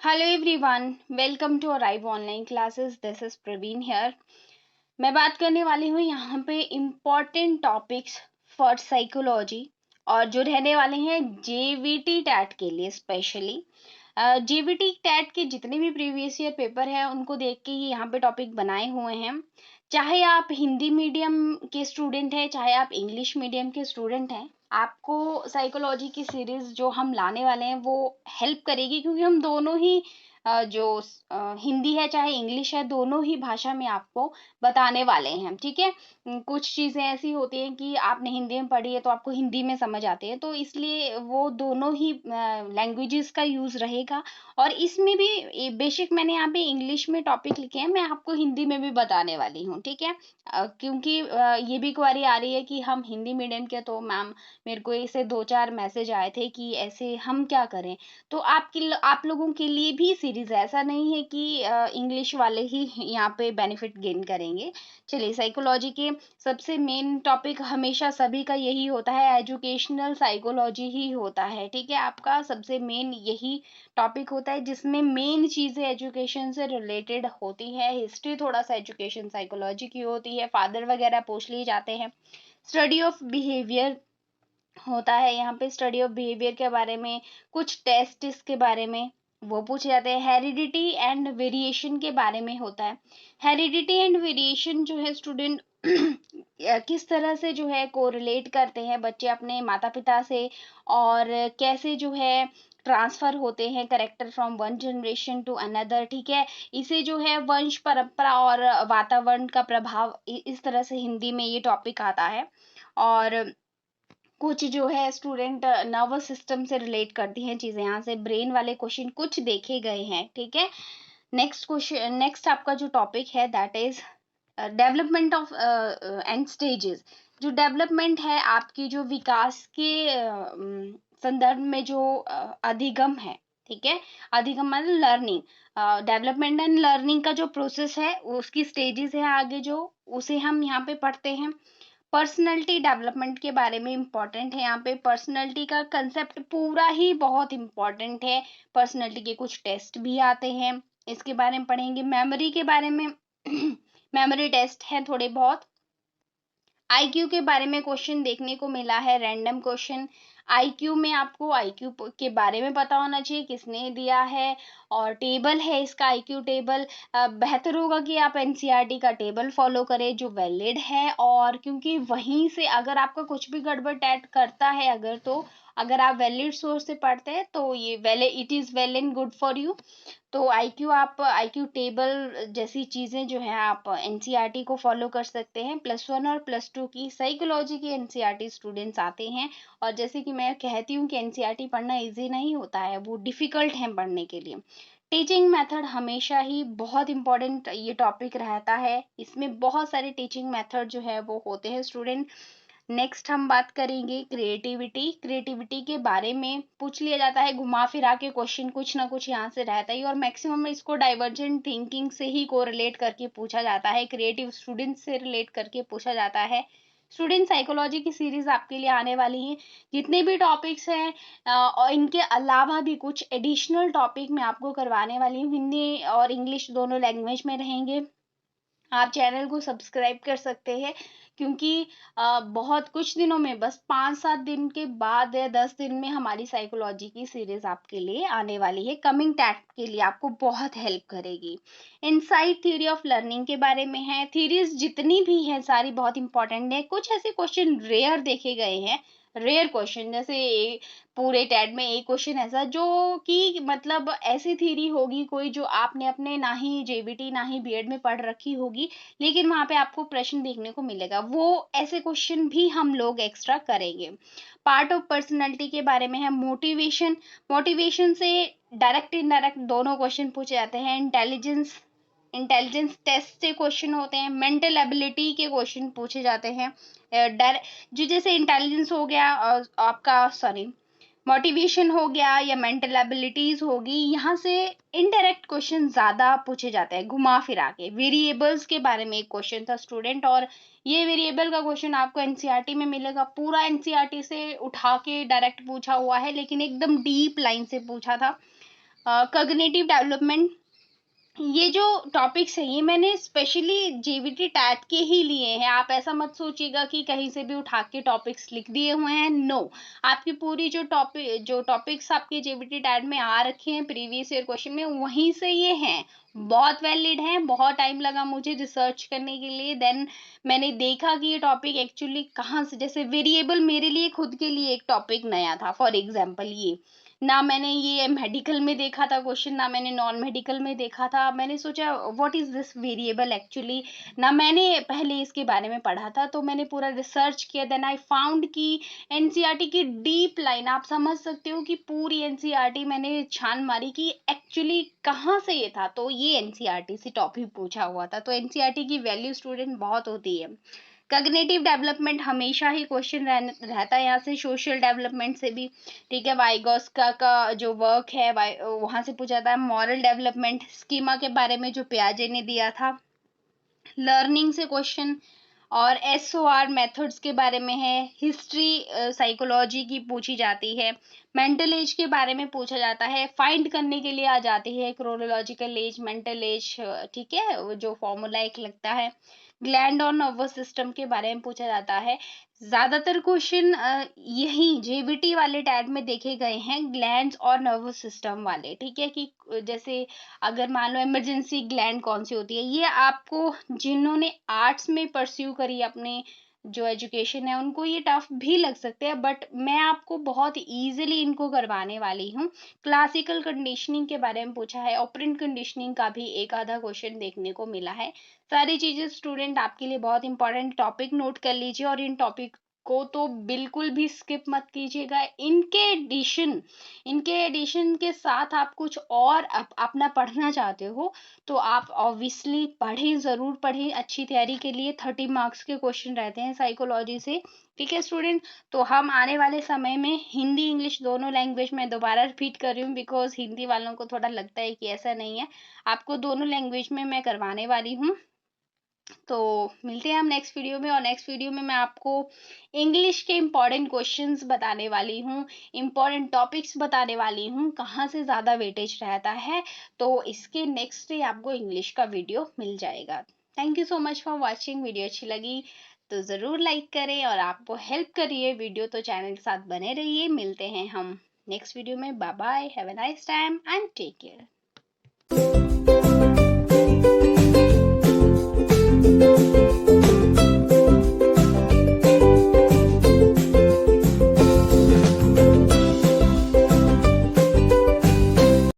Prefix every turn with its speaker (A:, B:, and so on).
A: Hello everyone, welcome to Arrive online classes. This is Praveen here. मैं बात करने वाली हूँ यहाँ पे इम्पोर्टेंट टॉपिक्स फॉर साइकोलॉजी और जो रहने वाले हैं जेवीटी टैट के लिए स्पेशली। जेवीटी टैट के जितने भी प्रीवियस ईयर पेपर हैं उनको देख के ये यहाँ पे टॉपिक बनाए हुए हैं। चाहे आप हिंदी मीडियम के स्टूडेंट हैं, चाहे आप इंग्लिश मीडियम के स्टूडेंट हैं, आपको साइकोलॉजी की सीरीज जो हम लाने वाले हैं वो हेल्प करेगी, क्योंकि हम दोनों ही हिंदी है चाहे इंग्लिश है, दोनों ही भाषा में आपको बताने वाले हैं। ठीक है। कुछ चीजें ऐसी होती हैं कि आपने हिंदी में पढ़ी है तो आपको हिंदी में समझ आते हैं, तो इसलिए वो दोनों ही लैंग्वेजेस का यूज रहेगा। और इसमें भी बेशक मैंने यहाँ पे इंग्लिश में टॉपिक लिखे हैं, मैं आपको हिंदी में भी बताने वाली हूँ। ठीक है। क्योंकि ये भी क्वेरी आ रही है कि हम हिंदी मीडियम के, तो मैम मेरे को ऐसे 2-4 मैसेज आए थे कि ऐसे हम क्या करें। तो आप लोगों के लिए भी सीरीज है, ऐसा नहीं है कि इंग्लिश वाले ही यहाँ पे बेनिफिट गेन करेंगे। चलिए, साइकोलॉजी के सबसे मेन टॉपिक हमेशा सभी का यही होता है, एजुकेशनल साइकोलॉजी ही होता है। ठीक है, आपका सबसे मेन यही टॉपिक होता है जिसमें मेन चीजें एजुकेशन से रिलेटेड होती है। हिस्ट्री थोड़ा सा एजुकेशन साइकोलॉजी की होती है, फादर वगैरह पूछ लिए जाते हैं। स्टडी ऑफ बिहेवियर होता है यहाँ पे, स्टडी ऑफ बिहेवियर के बारे में, कुछ टेस्ट इसके बारे में वो पूछे जाते हैं। हेरिडिटी एंड वेरिएशन के बारे में होता है। हेरिडिटी एंड वेरिएशन जो है स्टूडेंट किस तरह से जो है कोरिलेट करते हैं बच्चे अपने माता पिता से, और कैसे जो है ट्रांसफर होते हैं character from one generation to another. ठीक है। इसे जो है वंश परंपरा और वातावरण का प्रभाव, इस तरह से हिंदी में ये टॉपिक आता है। और कुछ जो है स्टूडेंट नर्वस सिस्टम से रिलेट करती हैं चीजें, यहाँ से ब्रेन वाले क्वेश्चन कुछ देखे गए हैं। ठीक है। नेक्स्ट क्वेश्चन, नेक्स्ट आपका जो टॉपिक है that is development of and stages. जो डेवलपमेंट है आपकी, जो विकास के संदर्भ में जो अधिगम है। ठीक है। अधिगम मतलब लर्निंग, डेवलपमेंट एंड लर्निंग का जो प्रोसेस है उसकी स्टेजेस है आगे, जो उसे हम यहाँ पे पढ़ते हैं। पर्सनैलिटी डेवलपमेंट के बारे में इम्पोर्टेंट है यहाँ पे। पर्सनैलिटी का कंसेप्ट पूरा ही बहुत इम्पोर्टेंट है। पर्सनैलिटी के कुछ टेस्ट भी आते हैं, इसके बारे में पढ़ेंगे। मेमोरी के बारे में मेमोरी टेस्ट है थोड़े बहुत। आईक्यू के बारे में क्वेश्चन देखने को मिला है, रैंडम क्वेश्चन। आईक्यू में आपको आईक्यू के बारे में पता होना चाहिए, किसने दिया है, और टेबल है इसका, आईक्यू टेबल। बेहतर होगा कि आप एनसीईआरटी का टेबल फॉलो करें जो वैलिड है, और क्योंकि वहीं से अगर आपका कुछ भी गड़बड़ टैट करता है अगर, तो अगर आप वैलिड सोर्स से पढ़ते हैं तो ये valid, it is well and good for you. तो आईक्यू, आप आईक्यू टेबल जैसी चीजें जो है आप एनसीईआरटी को फॉलो कर सकते हैं। +1 और +2 की साइकोलॉजी की एनसीईआरटी स्टूडेंट्स आते हैं, और जैसे कि मैं कहती हूँ कि एनसीईआरटी पढ़ना इजी नहीं होता है, वो डिफिकल्ट है पढ़ने के लिए। टीचिंग मेथड हमेशा ही बहुत इंपॉर्टेंट ये टॉपिक रहता है, इसमें बहुत सारे टीचिंग मेथड जो है वो होते हैं स्टूडेंट। नेक्स्ट हम बात करेंगे क्रिएटिविटी। क्रिएटिविटी के बारे में पूछ लिया जाता है, घुमा फिरा के क्वेश्चन कुछ ना कुछ यहाँ से रहता ही, और मैक्सिमम इसको डाइवर्जेंट थिंकिंग से ही कोरिलेट करके पूछा जाता है, क्रिएटिव स्टूडेंट से रिलेट करके पूछा जाता है। स्टूडेंट साइकोलॉजी की सीरीज आपके लिए आने वाली है, जितने भी टॉपिक्स हैं और इनके अलावा भी कुछ एडिशनल टॉपिक मैं आपको करवाने वाली हूँ, हिंदी और इंग्लिश दोनों लैंग्वेज में रहेंगे। आप चैनल को सब्सक्राइब कर सकते हैं, क्योंकि बहुत कुछ दिनों में, बस 5-7 दिन के बाद या 10 दिन में हमारी साइकोलॉजी की सीरीज आपके लिए आने वाली है। कमिंग टैग के लिए आपको बहुत हेल्प करेगी। इनसाइट थ्योरी ऑफ लर्निंग के बारे में है। थ्योरीज जितनी भी हैं सारी बहुत इंपॉर्टेंट है, कुछ ऐसे क्वेश्चन रेयर देखे गए हैं, रेयर क्वेश्चन, जैसे पूरे टैड में एक क्वेश्चन ऐसा जो कि मतलब ऐसी थ्योरी होगी कोई जो आपने अपने ना ही जेबीटी ना ही बीएड में पढ़ रखी होगी, लेकिन वहां पे आपको प्रश्न देखने को मिलेगा, वो ऐसे क्वेश्चन भी हम लोग एक्स्ट्रा करेंगे। पार्ट ऑफ पर्सनैलिटी के बारे में है मोटिवेशन। मोटिवेशन से डायरेक्ट इनडायरेक्ट दोनों क्वेश्चन पूछे जाते हैं। इंटेलिजेंस, इंटेलिजेंस टेस्ट से क्वेश्चन होते हैं। मेंटल एबिलिटी के क्वेश्चन पूछे जाते हैं। जो जैसे इंटेलिजेंस हो गया आपका, सॉरी, मोटिवेशन हो गया या मेंटल एबिलिटीज होगी, यहाँ से इनडायरेक्ट क्वेश्चन ज्यादा पूछे जाते हैं घुमा फिरा के। वेरिएबल्स के बारे में एक क्वेश्चन था स्टूडेंट, और ये वेरिएबल का क्वेश्चन आपको एनसीईआरटी में मिलेगा, पूरा एनसीईआरटी से उठा के डायरेक्ट पूछा हुआ है, लेकिन एकदम डीप लाइन से पूछा था। कॉग्निटिव डेवलपमेंट, ये जो टॉपिक्स है ये मैंने स्पेशली जेवीटी टैट के ही लिए हैं। आप ऐसा मत सोचिएगा कि कहीं से भी उठा के टॉपिक्स लिख दिए हुए हैं, नो। आपकी पूरी जो टॉपिक्स आपके जेवीटी टैट में आ रखे हैं प्रीवियस ईयर क्वेश्चन में, वहीं से ये हैं, बहुत वैलिड हैं। बहुत टाइम लगा मुझे रिसर्च करने के लिए, देन मैंने देखा कि ये टॉपिक एक्चुअली कहाँ से, जैसे वेरिएबल मेरे लिए खुद के लिए एक टॉपिक नया था। फॉर एग्जाम्पल ये ना मैंने ये मेडिकल में देखा था क्वेश्चन, ना मैंने नॉन मेडिकल में देखा था। मैंने सोचा what is this variable actually, ना मैंने पहले इसके बारे में पढ़ा था। तो मैंने पूरा रिसर्च किया, देन आई फाउंड कि एनसीईआरटी की डीप लाइन, आप समझ सकते हो कि पूरी एनसीईआरटी मैंने छान मारी कि एक्चुअली कहाँ से ये था। तो ये एनसीईआरटी से टॉपिक पूछा हुआ था। तो एनसीईआरटी की वैल्यू स्टूडेंट बहुत होती है। कॉग्निटिव डेवलपमेंट हमेशा ही क्वेश्चन रहता है यहाँ से, सोशल डेवलपमेंट से भी, ठीक है। वाइगोस्का का जो वर्क है वहां से पूछा था। मॉरल डेवलपमेंट स्कीमा के बारे में जो पियाजे ने दिया था। लर्निंग से क्वेश्चन, और एसओआर मेथड्स के बारे में है। हिस्ट्री साइकोलॉजी की पूछी जाती है। मेंटल एज के बारे में पूछा जाता है, फाइंड करने के लिए आ जाती है क्रोनोलॉजिकल एज, मेंटल एज, ठीक है, वो जो फॉर्मूला एक लगता है। ग्लैंड और नर्वस सिस्टम के बारे में पूछा जाता है। ज्यादातर क्वेश्चन यही जेबीटी वाले टैग में देखे गए हैं, ग्लैंड्स और नर्वस सिस्टम वाले, ठीक है। कि जैसे अगर मान लो इमरजेंसी ग्लैंड कौन सी होती है, ये आपको जिन्होंने आर्ट्स में परस्यू करी अपने जो एजुकेशन है उनको ये टफ भी लग सकते हैं, बट मैं आपको बहुत इजीली इनको करवाने वाली हूँ। क्लासिकल कंडीशनिंग के बारे में पूछा है, ऑपरेंट कंडीशनिंग का भी एक आधा क्वेश्चन देखने को मिला है। सारी चीजें स्टूडेंट आपके लिए बहुत इंपॉर्टेंट, टॉपिक नोट कर लीजिए और इन टॉपिक को तो बिल्कुल भी स्किप मत कीजिएगा। इनके एडिशन के साथ आप कुछ और अपना पढ़ना चाहते हो तो आप ऑब्वियसली पढ़ें, जरूर पढ़ें। अच्छी तैयारी के लिए 30 मार्क्स के क्वेश्चन रहते हैं साइकोलॉजी से, ठीक है स्टूडेंट। तो हम आने वाले समय में हिंदी इंग्लिश दोनों लैंग्वेज में दोबारा रिपीट कर रही हूँ, बिकॉज हिंदी वालों को थोड़ा लगता है कि ऐसा नहीं है। आपको दोनों लैंग्वेज में मैं करवाने वाली हूँ। तो मिलते हैं हम नेक्स्ट वीडियो में, और नेक्स्ट वीडियो में मैं आपको इंग्लिश के इम्पॉर्टेंट क्वेश्चंस बताने वाली हूँ, इम्पॉर्टेंट टॉपिक्स बताने वाली हूँ, कहाँ से ज़्यादा वेटेज रहता है। तो इसके नेक्स्ट डे आपको इंग्लिश का वीडियो मिल जाएगा। Thank you so much for watching. Video अच्छी लगी तो ज़रूर लाइक करें, और आपको हेल्प करिए वीडियो तो चैनल के साथ बने रहिए। मिलते हैं हम नेक्स्ट वीडियो में। Bye bye, have a nice time and take care.